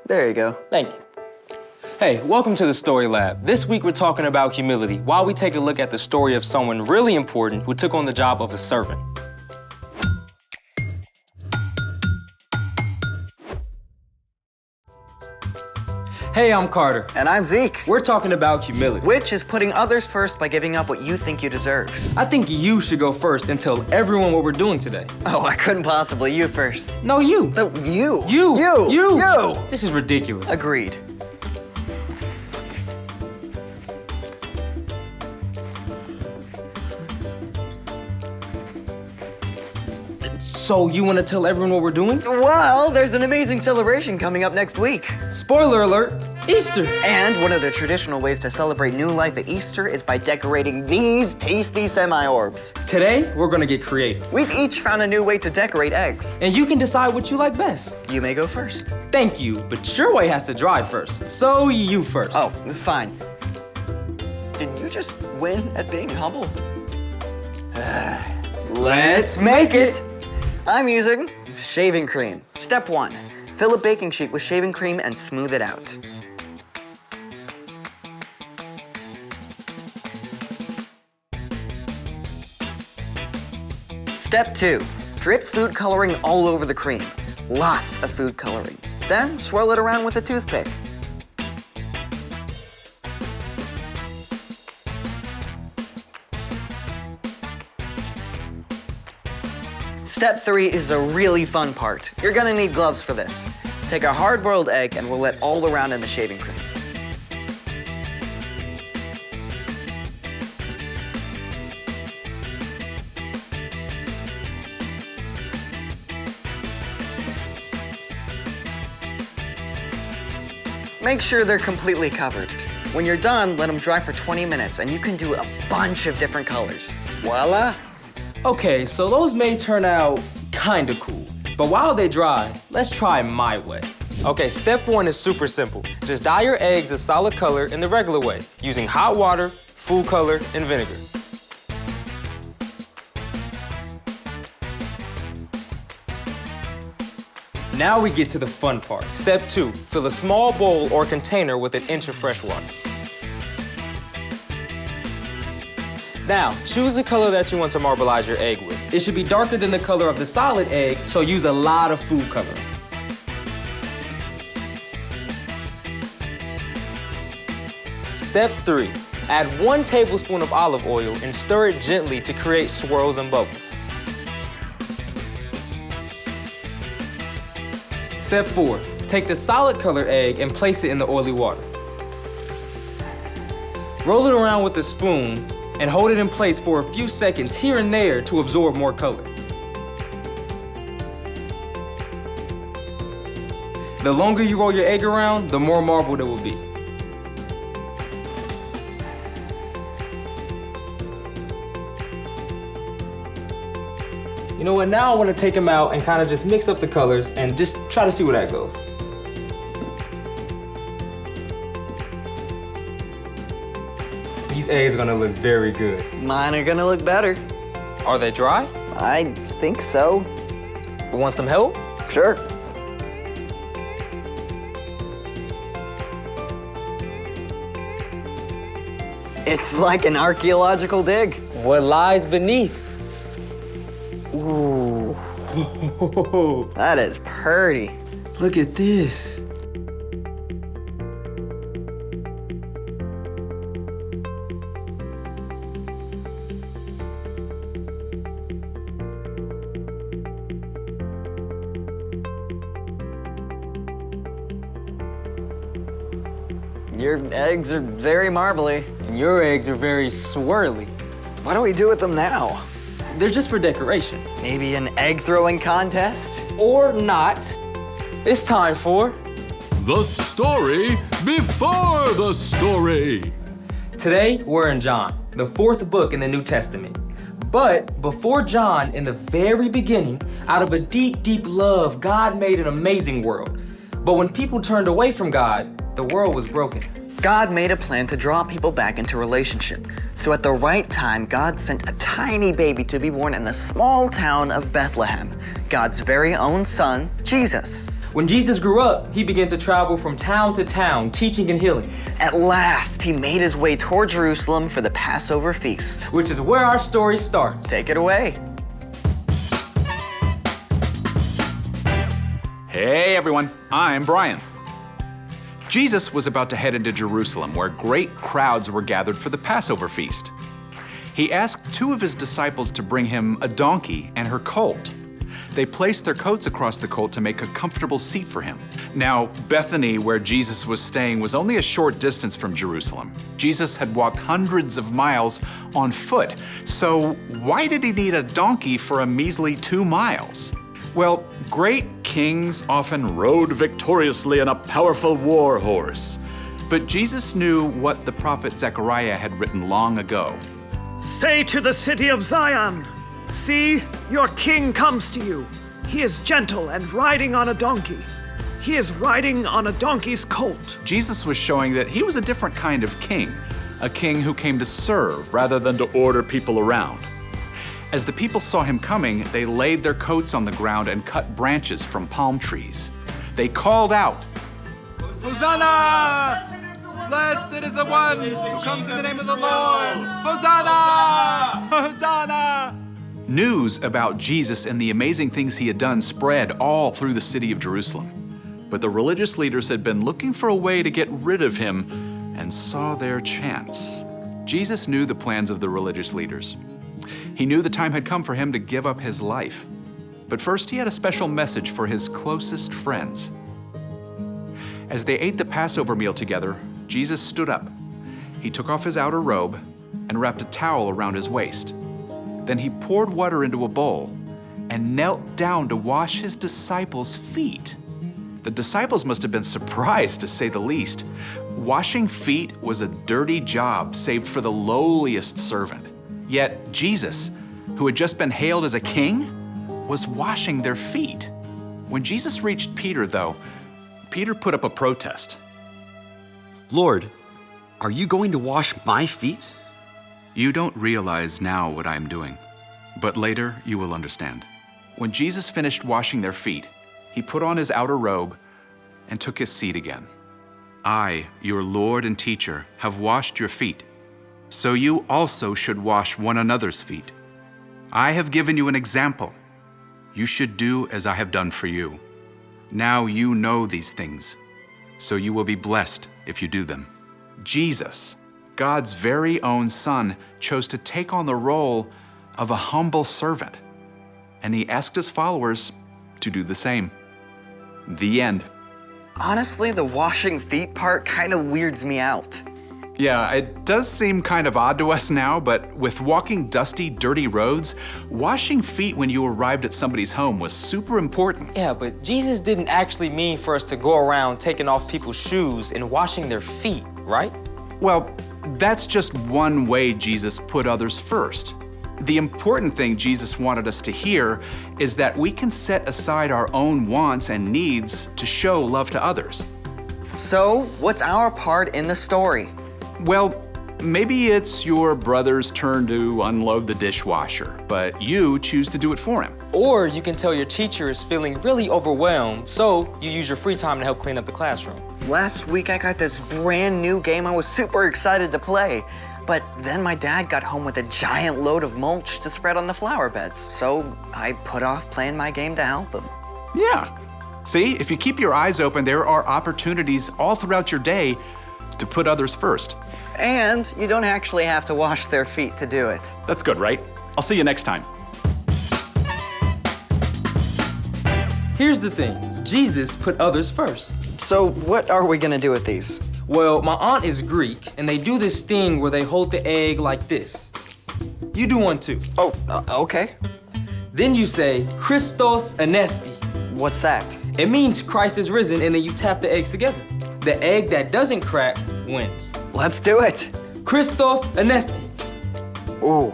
There you go. Thank you. Hey, welcome to the Story Lab. This week we're talking about humility while we take a look at the story of someone really important who took on the job of a servant. Hey, I'm Carter. And I'm Zeke. We're talking about humility. Which is putting others first by giving up what you think you deserve. I think you should go first and tell everyone what we're doing today. Oh, I couldn't possibly. You first. No, you. No, you. You. This is ridiculous. Agreed. So you want to tell everyone what we're doing? Well, there's an amazing celebration coming up next week. Spoiler alert, Easter. And one of the traditional ways to celebrate new life at Easter is by decorating these tasty semi-orbs. Today, we're gonna get creative. We've each found a new way to decorate eggs. And you can decide what you like best. You may go first. Thank you, but your way has to dry first. So you first. Oh, it's fine. Did you just win at being humble? Let's make it. I'm using shaving cream. Step 1, fill a baking sheet with shaving cream and smooth it out. Step 2, drip food coloring all over the cream. Lots of food coloring. Then swirl it around with a toothpick. Step 3 is the really fun part. You're gonna need gloves for this. Take a hard-boiled egg and roll it all around in the shaving cream. Make sure they're completely covered. When you're done, let them dry for 20 minutes and you can do a bunch of different colors. Voila! Okay, so those may turn out kinda cool. But while they dry, let's try my way. Okay, step 1 is super simple. Just dye your eggs a solid color in the regular way, using hot water, food color, and vinegar. Now we get to the fun part. Step 2, fill a small bowl or container with 1 inch of fresh water. Now, choose the color that you want to marbleize your egg with. It should be darker than the color of the solid egg, so use a lot of food coloring. Step 3, add 1 tablespoon of olive oil and stir it gently to create swirls and bubbles. Step 4, take the solid colored egg and place it in the oily water. Roll it around with a spoon and hold it in place for a few seconds here and there to absorb more color. The longer you roll your egg around, the more marbled it will be. You know what, now I want to take them out and kind of just mix up the colors and just try to see where that goes. These eggs are gonna look very good. Mine are gonna look better. Are they dry? I think so. You want some help? Sure. It's like an archaeological dig. What lies beneath? Ooh. That is pretty. Look at this. Your eggs are very marbly. And your eggs are very swirly. What do we do with them now? They're just for decoration. Maybe an egg throwing contest? Or not. It's time for The Story Before the Story. Today, we're in John, the 4th book in the New Testament. But before John, in the very beginning, out of a deep, deep love, God made an amazing world. But when people turned away from God, the world was broken. God made a plan to draw people back into relationship. So at the right time, God sent a tiny baby to be born in the small town of Bethlehem, God's very own son, Jesus. When Jesus grew up, he began to travel from town to town, teaching and healing. At last, he made his way toward Jerusalem for the Passover feast. Which is where our story starts. Take it away. Hey everyone, I'm Brian. Jesus was about to head into Jerusalem where great crowds were gathered for the Passover feast. He asked two of his disciples to bring him a donkey and her colt. They placed their coats across the colt to make a comfortable seat for him. Now, Bethany, where Jesus was staying, was only a short distance from Jerusalem. Jesus had walked hundreds of miles on foot, so why did he need a donkey for a measly 2 miles? Well, great kings often rode victoriously on a powerful war horse. But Jesus knew what the prophet Zechariah had written long ago. Say to the city of Zion, see, your king comes to you. He is gentle and riding on a donkey. He is riding on a donkey's colt. Jesus was showing that he was a different kind of king, a king who came to serve rather than to order people around. As the people saw him coming, they laid their coats on the ground and cut branches from palm trees. They called out, Hosanna! Blessed is the one who comes in the name of the Lord! Hosanna! Hosanna! News about Jesus and the amazing things he had done spread all through the city of Jerusalem. But the religious leaders had been looking for a way to get rid of him and saw their chance. Jesus knew the plans of the religious leaders. He knew the time had come for him to give up his life. But first, he had a special message for his closest friends. As they ate the Passover meal together, Jesus stood up. He took off his outer robe and wrapped a towel around his waist. Then he poured water into a bowl and knelt down to wash his disciples' feet. The disciples must have been surprised, to say the least. Washing feet was a dirty job saved for the lowliest servant. Yet Jesus, who had just been hailed as a king, was washing their feet. When Jesus reached Peter, though, Peter put up a protest. Lord, are you going to wash my feet? You don't realize now what I am doing, but later you will understand. When Jesus finished washing their feet, he put on his outer robe and took his seat again. I, your Lord and teacher, have washed your feet. So you also should wash one another's feet. I have given you an example. You should do as I have done for you. Now you know these things, so you will be blessed if you do them. Jesus, God's very own Son, chose to take on the role of a humble servant, and he asked his followers to do the same. The end. Honestly, the washing feet part kind of weirds me out. Yeah, it does seem kind of odd to us now, but with walking dusty, dirty roads, washing feet when you arrived at somebody's home was super important. Yeah, but Jesus didn't actually mean for us to go around taking off people's shoes and washing their feet, right? Well, that's just one way Jesus put others first. The important thing Jesus wanted us to hear is that we can set aside our own wants and needs to show love to others. So, what's our part in the story? Well, maybe it's your brother's turn to unload the dishwasher, but you choose to do it for him. Or you can tell your teacher is feeling really overwhelmed, so you use your free time to help clean up the classroom. Last week I got this brand new game I was super excited to play, but then my dad got home with a giant load of mulch to spread on the flower beds, so I put off playing my game to help him. Yeah. See, if you keep your eyes open, there are opportunities all throughout your day to put others first. And you don't actually have to wash their feet to do it. That's good, right? I'll see you next time. Here's the thing, Jesus put others first. So what are we gonna do with these? Well, my aunt is Greek, and they do this thing where they hold the egg like this. You do one too. Oh, okay. Then you say, Christos Anesti. What's that? It means Christ is risen, and then you tap the eggs together. The egg that doesn't crack wins. Let's do it. Christos Anesti. Ooh,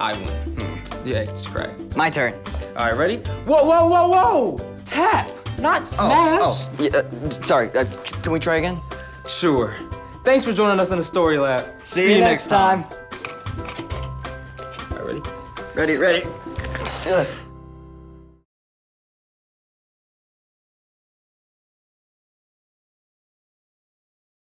I win. Your egg just cracked. my turn. All right, ready? Whoa, whoa, whoa, whoa! Tap, not smash. Yeah, sorry, can we try again? Sure. Thanks for joining us in the Story Lab. See you next time. All right, ready? Ready. Ugh.